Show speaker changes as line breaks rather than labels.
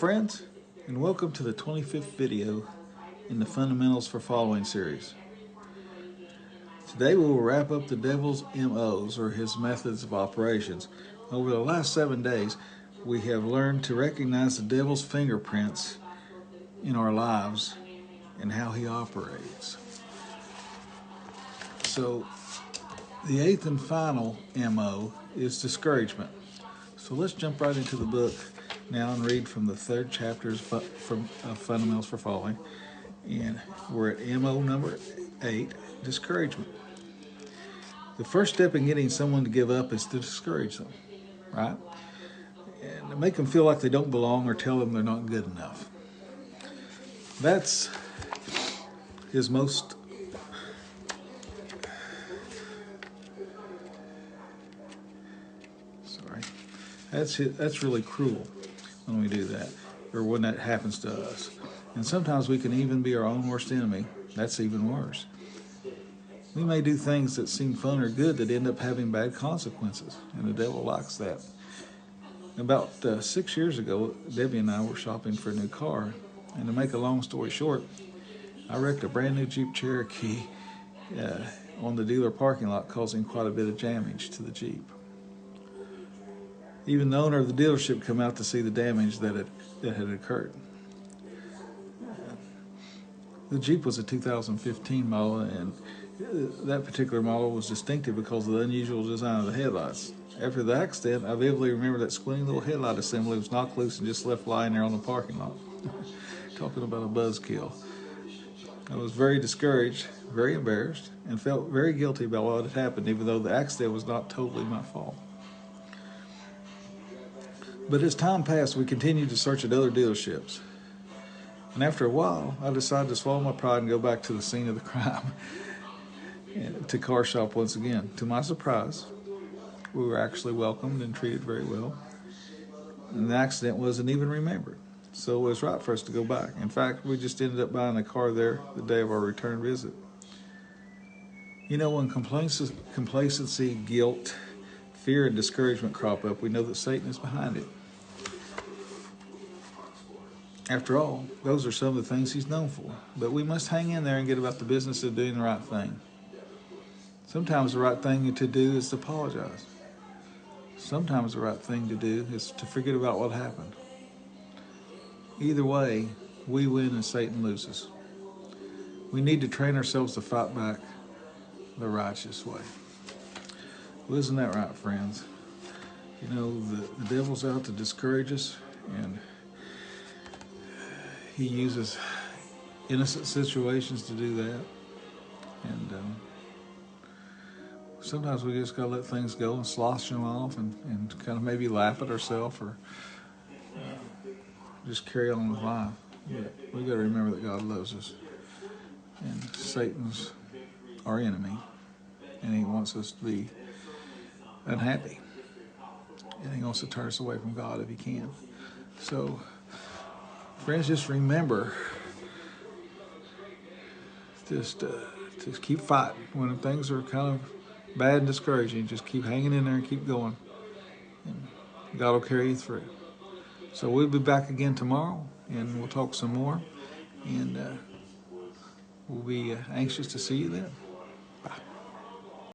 Friends, and welcome to the 25th video in the Fundamentals for Following series. Today we will wrap up the devil's MOs, or his methods of operations. Over the last 7 days, we have learned to recognize the devil's fingerprints in our lives and how he operates. So, the eighth and final MO is discouragement. So let's jump right into the book now and read from the third chapter from Fundamentals for Following. And we're at MO number 8, discouragement. The first step in getting someone to give up is to discourage them, right? And to make them feel like they don't belong or tell them they're not good enough. That's his most That's really cruel when we do that, or when that happens to us. And sometimes we can even be our own worst enemy. That's even worse. We may do things that seem fun or good that end up having bad consequences, and the devil likes that. About 6 years ago, Debbie and I were shopping for a new car, and to make a long story short, I wrecked a brand new Jeep Cherokee on the dealer parking lot, causing quite a bit of damage to the Jeep. Even the owner of the dealership came out to see the damage that had occurred. The Jeep was a 2015 model, and that particular model was distinctive because of the unusual design of the headlights. After the accident, I vividly remember that squinty little headlight assembly was knocked loose and just left lying there on the parking lot. Talking about a buzzkill. I was very discouraged, very embarrassed, and felt very guilty about what had happened, even though the accident was not totally my fault. But as time passed, we continued to search at other dealerships. And after a while, I decided to swallow my pride and go back to the scene of the crime and to car shop once again. To my surprise, we were actually welcomed and treated very well. And the accident wasn't even remembered. So it was right for us to go back. In fact, we just ended up buying a car there the day of our return visit. You know, when complacency, guilt, fear, and discouragement crop up, we know that Satan is behind it. After all, those are some of the things he's known for. But we must hang in there and get about the business of doing the right thing. Sometimes the right thing to do is to apologize. Sometimes the right thing to do is to forget about what happened. Either way, we win and Satan loses. We need to train ourselves to fight back the righteous way. Well, isn't that right, friends? You know, the devil's out to discourage us, and he uses innocent situations to do that. And sometimes we just got to let things go and slosh them off and kind of maybe laugh at ourselves, or just carry on with life. But we got to remember that God loves us, and Satan's our enemy, and he wants us to be unhappy, and he wants to turn us away from God if he can. So, friends, just remember, just keep fighting. When things are kind of bad and discouraging, just keep hanging in there and keep going, and God will carry you through. So we'll be back again tomorrow, and we'll talk some more, and we'll be anxious to see you then.